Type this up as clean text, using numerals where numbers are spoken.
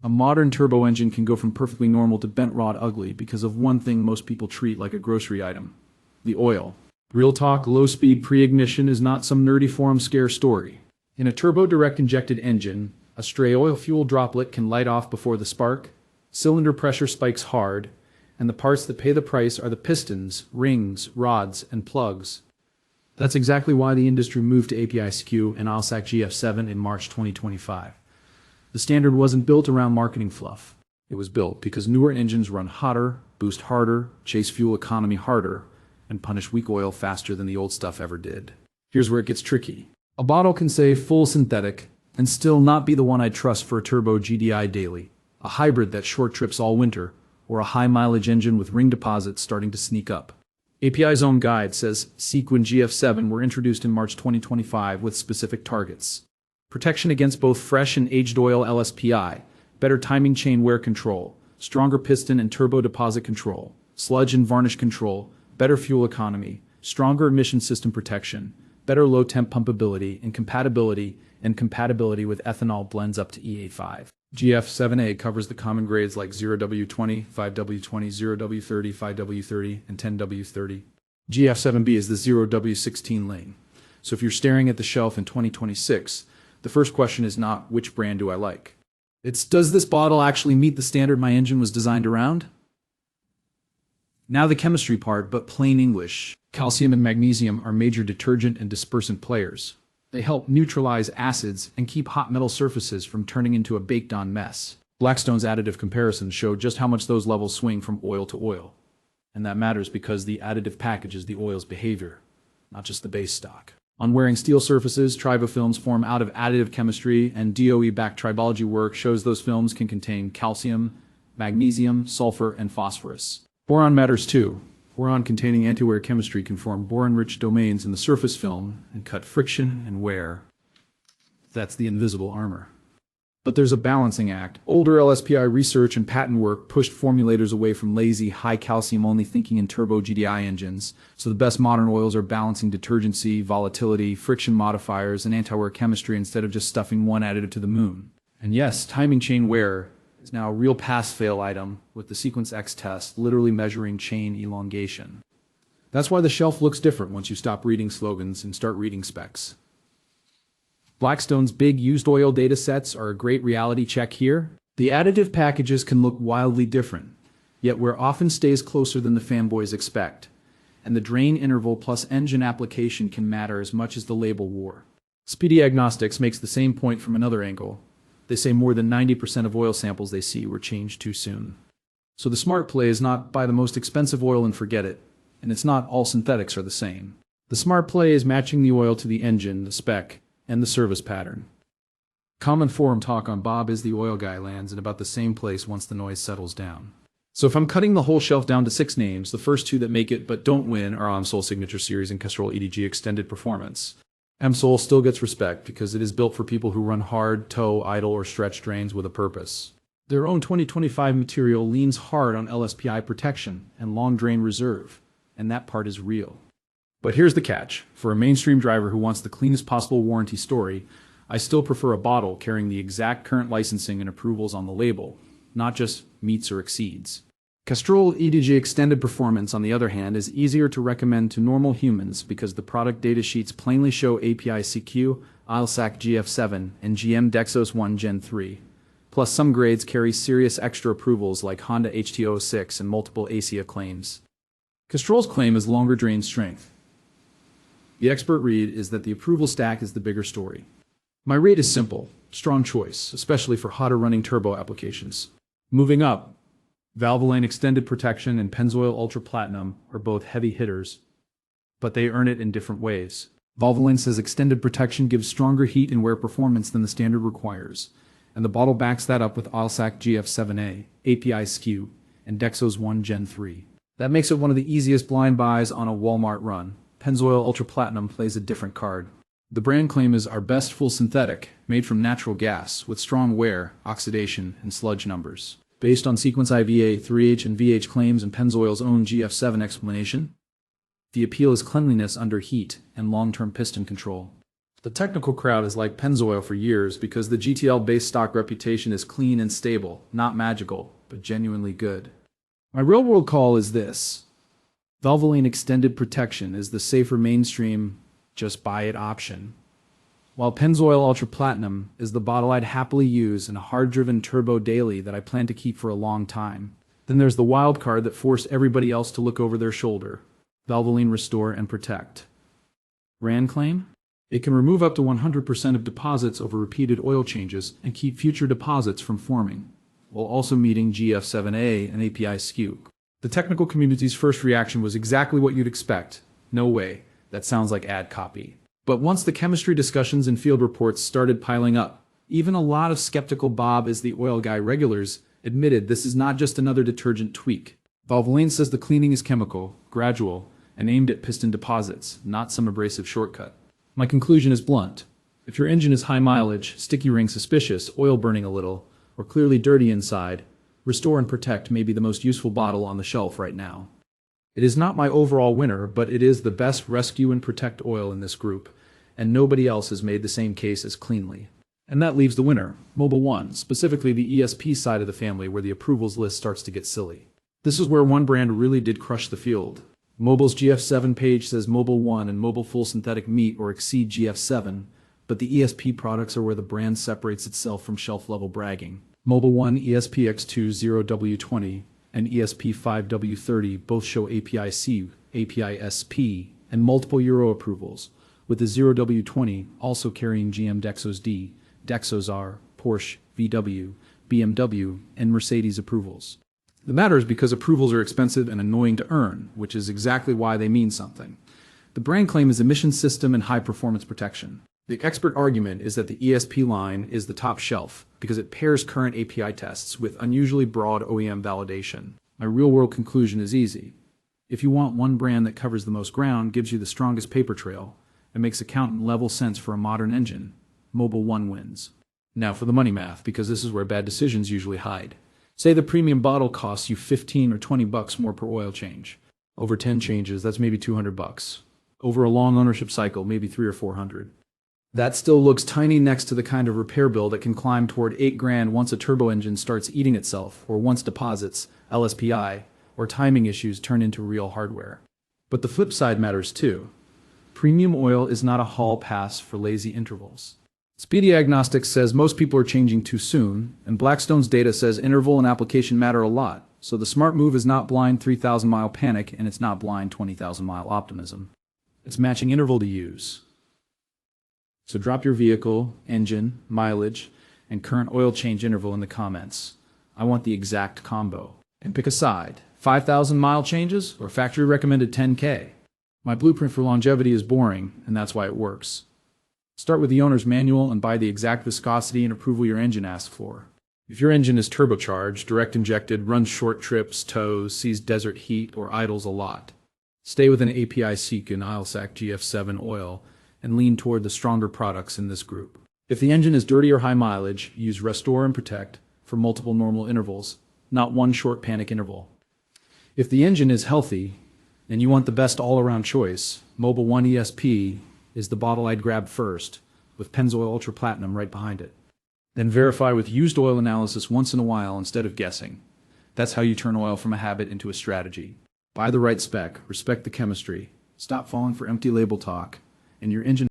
A modern turbo engine can go from perfectly normal to bent rod ugly because of one thing most people treat like a grocery item: the oil. Real talk, low-speed pre-ignition is not some nerdy forum scare story. In a turbo direct injected engine, a stray oil fuel droplet can light off before the spark, cylinder pressure spikes hard, and the parts that pay the price are the pistons, rings, rods, and plugs. That's exactly why the industry moved to API-SKU and ILSAC GF7 in March 2025. The standard wasn't built around marketing fluff. It was built because newer engines run hotter, boost harder, chase fuel economy harder, and punish weak oil faster than the old stuff ever did. Here's where it gets tricky. A bottle can say full synthetic and still not be the one I'd trust for a turbo GDI daily, a hybrid that short trips all winter, or a high mileage engine with ring deposits starting to sneak up. API's own guide says Sequin GF7 were introduced in March 2025 with specific targets: protection against both fresh and aged oil LSPI, better timing chain wear control, stronger piston and turbo deposit control, sludge and varnish control, better fuel economy, stronger emission system protection, better low temp pumpability, and compatibility with ethanol blends up to E85. GF7A covers the common grades like 0W20, 5W20, 0W30, 5W30, and 10W30. GF7B is the 0W16 lane. So if you're staring at the shelf in 2026, the first question is not which brand do I like. It's does this bottle actually meet the standard my engine was designed around? Now the chemistry part, but plain English. Calcium and magnesium are major detergent and dispersant players. They help neutralize acids and keep hot metal surfaces from turning into a baked-on mess. Blackstone's additive comparisons show just how much those levels swing from oil to oil. And that matters because the additive package is the oil's behavior, not just the base stock. On wearing steel surfaces, tribofilms form out of additive chemistry, and DOE-backed tribology work shows those films can contain calcium, magnesium, sulfur, and phosphorus. Boron matters too. Boron-containing antiwear chemistry can form boron-rich domains in the surface film and cut friction and wear. That's the invisible armor. But there's a balancing act. Older LSPI research and patent work pushed formulators away from lazy, high-calcium only thinking in turbo GDI engines, so the best modern oils are balancing detergency, volatility, friction modifiers, and anti-wear chemistry instead of just stuffing one additive to the moon. And yes, timing chain wear is now a real pass-fail item, with the Sequence X test literally measuring chain elongation. That's why the shelf looks different once you stop reading slogans and start reading specs. Blackstone's big used oil data sets are a great reality check here. The additive packages can look wildly different, yet wear often stays closer than the fanboys expect, and the drain interval plus engine application can matter as much as the label wore. Speedy Agnostics makes the same point from another angle. They say more than 90% of oil samples they see were changed too soon. So the smart play is not buy the most expensive oil and forget it, and it's not all synthetics are the same. The smart play is matching the oil to the engine, the spec, and the service pattern. Common forum talk on Bob is the oil guy lands in about the same place once the noise settles down. So if I'm cutting the whole shelf down to 6 names, the first 2 that make it but don't win are AMSOIL Signature Series and Castrol EDG Extended Performance. AMSOIL still gets respect because it is built for people who run hard, tow, idle, or stretch drains with a purpose. Their own 2025 material leans hard on LSPI protection and long drain reserve, and that part is real. But here's the catch. For a mainstream driver who wants the cleanest possible warranty story, I still prefer a bottle carrying the exact current licensing and approvals on the label, not just meets or exceeds. Castrol EDG Extended Performance, on the other hand, is easier to recommend to normal humans because the product data sheets plainly show API-CQ, ILSAC GF7, and GM Dexos 1 Gen 3. Plus, some grades carry serious extra approvals like Honda HT06 and multiple ASIA claims. Castrol's claim is longer drain strength. The expert read is that the approval stack is the bigger story. My rate is simple, strong choice, especially for hotter running turbo applications. Moving up, Valvoline Extended Protection and Pennzoil Ultra Platinum are both heavy hitters, but they earn it in different ways. Valvoline says extended protection gives stronger heat and wear performance than the standard requires, and the bottle backs that up with ILSAC GF7A, API-SKU, and Dexos 1 Gen 3. That makes it one of the easiest blind buys on a Walmart run. Pennzoil Ultra Platinum plays a different card. The brand claim is our best full synthetic, made from natural gas, with strong wear, oxidation, and sludge numbers. Based on Sequence IVA, 3H, and VH claims and Pennzoil's own GF7 explanation, the appeal is cleanliness under heat and long-term piston control. The technical crowd has liked Pennzoil for years because the GTL-based stock reputation is clean and stable, not magical, but genuinely good. My real-world call is this. Valvoline Extended Protection is the safer mainstream, just buy it option. While Pennzoil Ultra Platinum is the bottle I'd happily use in a hard-driven turbo daily that I plan to keep for a long time, then there's the wild card that forced everybody else to look over their shoulder. Valvoline Restore and Protect. RAN claim? It can remove up to 100% of deposits over repeated oil changes and keep future deposits from forming, while also meeting GF7A and API SKU. The technical community's first reaction was exactly what you'd expect. No way, that sounds like ad copy. But once the chemistry discussions and field reports started piling up, even a lot of skeptical Bob is the oil guy regulars admitted this is not just another detergent tweak. Valvoline says the cleaning is chemical, gradual, and aimed at piston deposits, not some abrasive shortcut. My conclusion is blunt. If your engine is high mileage, sticky ring suspicious, oil burning a little, or clearly dirty inside, Restore and Protect may be the most useful bottle on the shelf right now. It is not my overall winner, but it is the best rescue and protect oil in this group, and nobody else has made the same case as cleanly. And that leaves the winner, Mobil 1, specifically the ESP side of the family where the approvals list starts to get silly. This is where one brand really did crush the field. Mobil's GF7 page says Mobil 1 and Mobil Full Synthetic meet or exceed GF7, but the ESP products are where the brand separates itself from shelf-level bragging. Mobil 1 ESP-X2 0W20 and ESP5W30 both show API-C, API-SP, and multiple Euro approvals, with the 0W20 also carrying GM Dexos D, Dexos R, Porsche, VW, BMW, and Mercedes approvals. The matter is because approvals are expensive and annoying to earn, which is exactly why they mean something. The brand claim is emission system and high-performance protection. The expert argument is that the ESP line is the top shelf because it pairs current API tests with unusually broad OEM validation. My real-world conclusion is easy. If you want one brand that covers the most ground, gives you the strongest paper trail, and makes accountant-level sense for a modern engine, Mobil 1 wins. Now for the money math, because this is where bad decisions usually hide. Say the premium bottle costs you 15 or 20 bucks more per oil change. Over 10 changes, that's maybe 200 bucks. Over a long ownership cycle, maybe 300 or 400. That still looks tiny next to the kind of repair bill that can climb toward 8 grand once a turbo engine starts eating itself, or once deposits, LSPI, or timing issues turn into real hardware. But the flip side matters too. Premium oil is not a hall pass for lazy intervals. Speedy Agnostics says most people are changing too soon, and Blackstone's data says interval and application matter a lot, so the smart move is not blind 3,000-mile panic, and it's not blind 20,000-mile optimism. It's matching interval to use. So drop your vehicle, engine, mileage, and current oil change interval in the comments. I want the exact combo. And pick a side, 5,000-mile changes or factory recommended 10K. My blueprint for longevity is boring, and that's why it works. Start with the owner's manual and buy the exact viscosity and approval your engine asks for. If your engine is turbocharged, direct injected, runs short trips, tows, sees desert heat, or idles a lot, stay with an API Seek and ILSAC GF7 oil and lean toward the stronger products in this group. If the engine is dirty or high mileage, use Restore and Protect for multiple normal intervals, not one short panic interval. If the engine is healthy and you want the best all-around choice, Mobil 1 ESP is the bottle I'd grab first, with Pennzoil Ultra Platinum right behind it. Then verify with used oil analysis once in a while instead of guessing. That's how you turn oil from a habit into a strategy. Buy the right spec, respect the chemistry, stop falling for empty label talk, and your engine